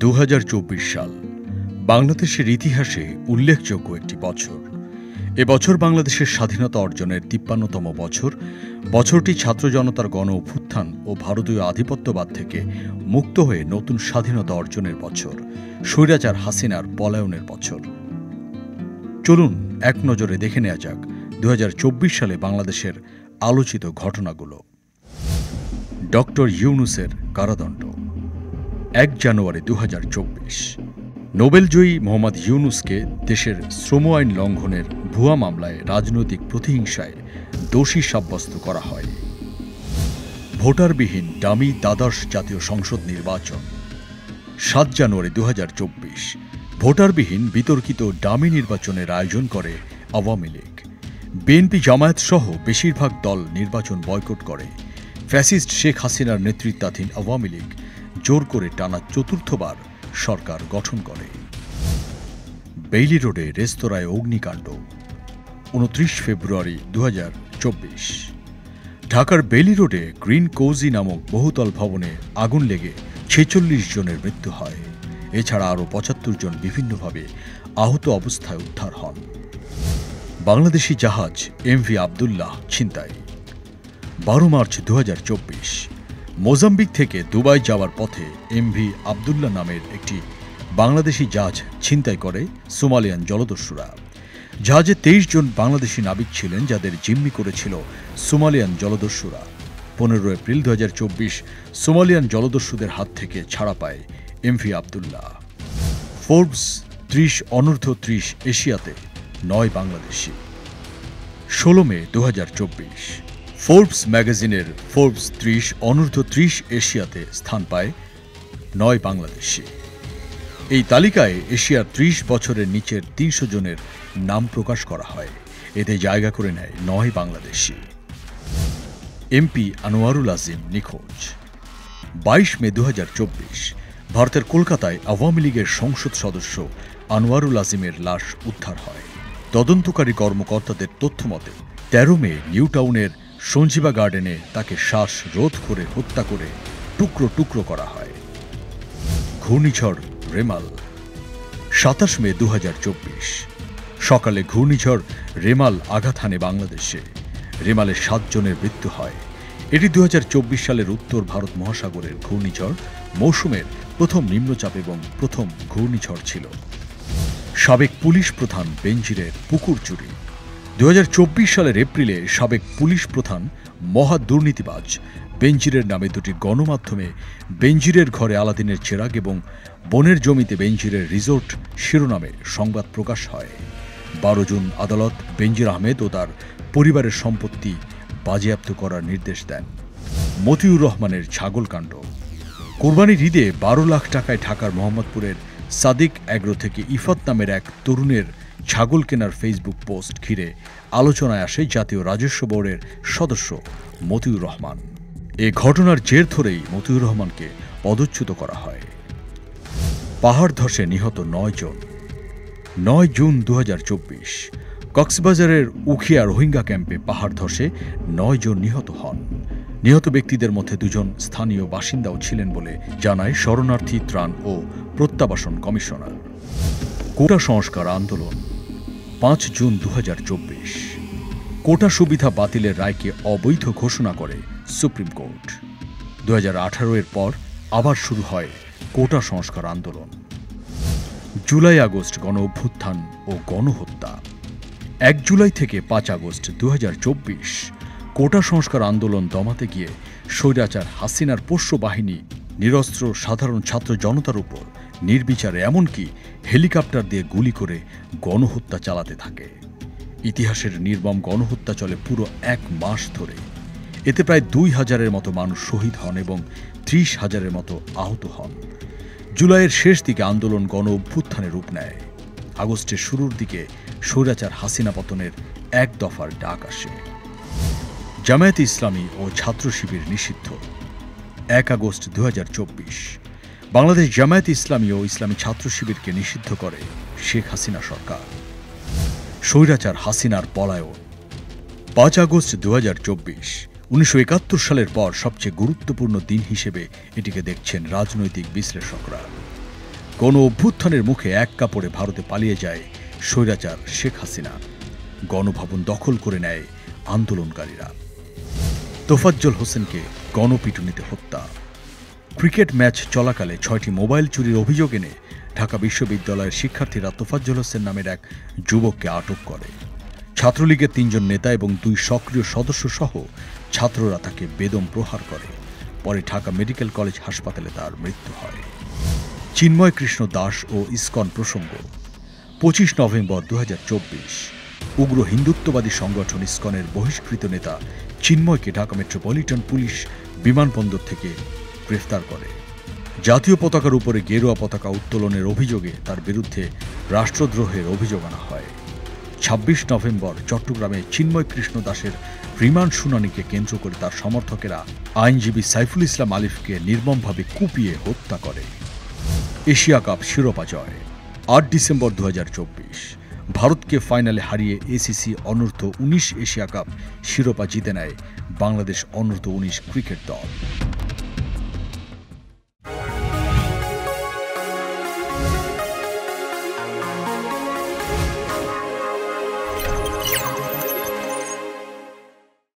২০২৪ সাল বাংলাদেশের ইতিহাসে উল্লেখযোগ্য একটি বছর। এ বছর বাংলাদেশের স্বাধীনতা অর্জনের ৫৩তম বছর। বছরটি ছাত্র জনতার গণ অভ্যুত্থান ও ভারতীয় আধিপত্যবাদ থেকে মুক্ত হয়ে নতুন স্বাধীনতা অর্জনের বছর, স্বৈরাচার হাসিনার পলায়নের বছর। চলুন এক নজরে দেখে নেওয়া যাক ২০২৪ সালে বাংলাদেশের আলোচিত ঘটনাগুলো। ডক্টর ইউনূসের কারাদণ্ড। ১ জানুয়ারি ২০২৪ নোবেলজয়ী মোহাম্মদ ইউনূসকে দেশের শ্রম আইন লঙ্ঘনের ভুয়া মামলায় রাজনৈতিক প্রতিহিংসায় দোষী সাব্যস্ত করা হয়। ভোটারবিহীন ডামি দ্বাদশ জাতীয় সংসদ নির্বাচন। ৭ জানুয়ারি ২০২৪ ভোটারবিহীন বিতর্কিত ডামি নির্বাচনের আয়োজন করে আওয়ামী লীগ। বিএনপি জামায়াত সহ বেশিরভাগ দল নির্বাচন বয়কট করে। ফ্যাসিস্ট শেখ হাসিনার নেতৃত্বাধীন আওয়ামী লীগ জোর করে টানা চতুর্থবার সরকার গঠন করে। বেইলি রোডে রেস্তোরাঁয় অগ্নিকাণ্ড। ২৯ ফেব্রুয়ারি ২০২৪ ঢাকার বেইলি রোডে গ্রিন কোজি নামক বহুতল ভবনে আগুন লেগে ৪৬ জনের মৃত্যু হয়। এছাড়া আরও ৭৫ জন বিভিন্নভাবে আহত অবস্থায় উদ্ধার হন। বাংলাদেশি জাহাজ এমভি আবদুল্লাহ ছিনতাই। ১২ মার্চ ২০২৪ মোজাম্বিক থেকে দুবাই যাওয়ার পথে এমভি আবদুল্লাহ নামের একটি বাংলাদেশি জাহাজ ছিনতাই করে সোমালিয়ান জলদস্যুরা। জাহাজে ২৩ জন বাংলাদেশি নাবিক ছিলেন, যাদের জিম্মি করেছিল সোমালিয়ান জলদস্যুরা। ১৫ এপ্রিল ২০২৪ সোমালিয়ান জলদস্যুদের হাত থেকে ছাড়া পায় এমভি আবদুল্লাহ। ফোর্বস ৩০ অনূর্ধ্ব ৩০ এশিয়াতে ৯ বাংলাদেশি। ১৬ মে ২০২৪ ফোর্বস ম্যাগাজিনের ফোর্বস ৩০ অনূর্ধ্ব ৩০ এশিয়াতে স্থান পায় ৯ বাংলাদেশি। এই তালিকায় এশিয়ার ৩০ বছরের নিচের ৩০০ জনের নাম প্রকাশ করা হয়। এতে জায়গা করে নেয় ৯ বাংলাদেশি। এমপি আনোয়ারুল আজিম নিখোঁজ। ২২ মে ২০২৪ ভারতের কলকাতায় আওয়ামী লীগের সংসদ সদস্য আনোয়ারুল আজিমের লাশ উদ্ধার হয়। তদন্তকারী কর্মকর্তাদের তথ্যমতে ১৩ মে নিউ টাউনের সঞ্জীবা গার্ডেনে তাকে শ্বাসরোধ করে হত্যা করে টুকরো টুকরো করা হয়। ঘূর্ণিঝড় রেমাল। ২৭ মে ২০২৪ সকালে ঘূর্ণিঝড় রেমাল আঘাত হানে বাংলাদেশে। রেমালে ৭ জনের মৃত্যু হয়। এটি ২০২৪ সালের উত্তর ভারত মহাসাগরের ঘূর্ণিঝড় মৌসুমের প্রথম নিম্নচাপ এবং প্রথম ঘূর্ণিঝড় ছিল। সাবেক পুলিশ প্রধান বেনজিরের পুকুর চুরি। ২০২৪ সালের এপ্রিলে সাবেক পুলিশ প্রধান মহা দুর্নীতিবাজ বেনজিরের নামে দুটি গণমাধ্যমে বেনজিরের ঘরে আলাদিনের চেরাগ এবং বনের জমিতে বেনজিরের রিসোর্ট শিরোনামে সংবাদ প্রকাশ হয়। ১২ জুন আদালত বেনজির আহমেদ ও তার পরিবারের সম্পত্তি বাজেয়াপ্ত করার নির্দেশ দেন। মতিউর রহমানের ছাগলকাণ্ড। কোরবানির ঈদে ১২ লাখ টাকায় ঢাকার মোহাম্মদপুরের সাদিক অ্যাগ্রো থেকে ইফাত নামের এক তরুণের ছাগল কেনার ফেসবুক পোস্ট ঘিরে আলোচনায় আসে জাতীয় রাজস্ব বোর্ডের সদস্য মতিউর রহমান। এ ঘটনার জের ধরেই মতিউর রহমানকে পদচ্যুত করা হয়। পাহাড় ধসে নিহত ৯ জন। ৯ জুন ২০২৪ কক্সবাজারের উখিয়া রোহিঙ্গা ক্যাম্পে পাহাড় ধসে ৯ জন নিহত হন। নিহত ব্যক্তিদের মধ্যে ২ জন স্থানীয় বাসিন্দাও ছিলেন বলে জানায় শরণার্থী ত্রাণ ও প্রত্যাবাসন কমিশনার। কোটা সংস্কার আন্দোলন। ৫ জুন ২০২৪ কোটা সুবিধা বাতিলের রায়কে অবৈধ ঘোষণা করে সুপ্রিম কোর্ট। ২০১৮ এর পর আবার শুরু হয় কোটা সংস্কার আন্দোলন। জুলাই আগস্ট গণ অভ্যুত্থান ও গণহত্যা। ১ জুলাই থেকে ৫ আগস্ট ২০২৪ কোটা সংস্কার আন্দোলন দমাতে গিয়ে স্বৈরাচার হাসিনার পোষ্য বাহিনী নিরস্ত্র সাধারণ ছাত্র জনতার উপর নির্বিচারে এমনকি হেলিকপ্টার দিয়ে গুলি করে গণহত্যা চালাতে থাকে। ইতিহাসের নির্মম গণহত্যা চলে পুরো ১ মাস ধরে। এতে প্রায় ২,০০০-এর মতো মানুষ শহীদ হন এবং ৩০,০০০-এর মতো আহত হন। জুলাইয়ের শেষ দিকে আন্দোলন গণ অভ্যুত্থানে রূপ নেয়। আগস্টের শুরুর দিকে স্বৈরাচার হাসিনা পতনের ১ দফার ডাক আসে। জামায়াতে ইসলামী ও ছাত্র শিবির নিষিদ্ধ। ১ আগস্ট ২০২৪ বাংলাদেশ জামায়াতে ইসলামী ও ইসলামী ছাত্র শিবিরকে নিষিদ্ধ করে শেখ হাসিনা সরকার। স্বৈরাচার হাসিনার পলায়ন। ৫ আগস্ট ২০২৪ ১৯৭১ সালের পর সবচেয়ে গুরুত্বপূর্ণ দিন হিসেবে এটিকে দেখছেন রাজনৈতিক বিশ্লেষকরা। গণ অভ্যুত্থানের মুখে এক কাপড়ে ভারতে পালিয়ে যায় স্বৈরাচার শেখ হাসিনা। গণভবন দখল করে নেয় আন্দোলনকারীরা। তোফাজ্জল হোসেনকে গণপিটুনিতে হত্যা। ক্রিকেট ম্যাচ চলাকালে 6টি মোবাইল চুরির অভিযোগ এনে ঢাকা বিশ্ববিদ্যালয়ের শিক্ষার্থীরা তোফাজ্জল হোসেন নামের এক যুবককে আটক করে। ছাত্রলীগের 3 জন নেতা এবং 2 সক্রিয় সদস্য সহ ছাত্ররা তাকে বেদম প্রহার করে। পরে ঢাকা মেডিকেল কলেজ হাসপাতালে তার মৃত্যু হয়। চিন্ময় কৃষ্ণ দাস ও ইসকন প্রসঙ্গ। 25 নভেম্বর 2024 উগ্র হিন্দুত্ববাদী সংগঠন ইসকনের বহিষ্কৃত নেতা চিন্ময়কে ঢাকা মেট্রোপলিটন পুলিশ বিমানবন্দর থেকে গ্রেফতার করে। জাতীয় পতাকার উপরে গেরুয়া পতাকা উত্তোলনের অভিযোগে তার বিরুদ্ধে রাষ্ট্রদ্রোহের অভিযোগ আনা হয়। 26 নভেম্বর চট্টগ্রামে চিন্ময় কৃষ্ণ দাসের রিমান্ড শুনানিকে কেন্দ্র করে তার সমর্থকেরা আইনজীবী সাইফুল ইসলাম আলিফকে নির্মমভাবে কুপিয়ে হত্যা করে। এশিয়া কাপ শিরোপা জয়। 8 ডিসেম্বর 2024 ভারতকে ফাইনালে হারিয়ে এসিসি অনূর্ধ্ব 19 এশিয়া কাপ শিরোপা জিতে নেয় বাংলাদেশ অনূর্ধ্ব 19 ক্রিকেট দল।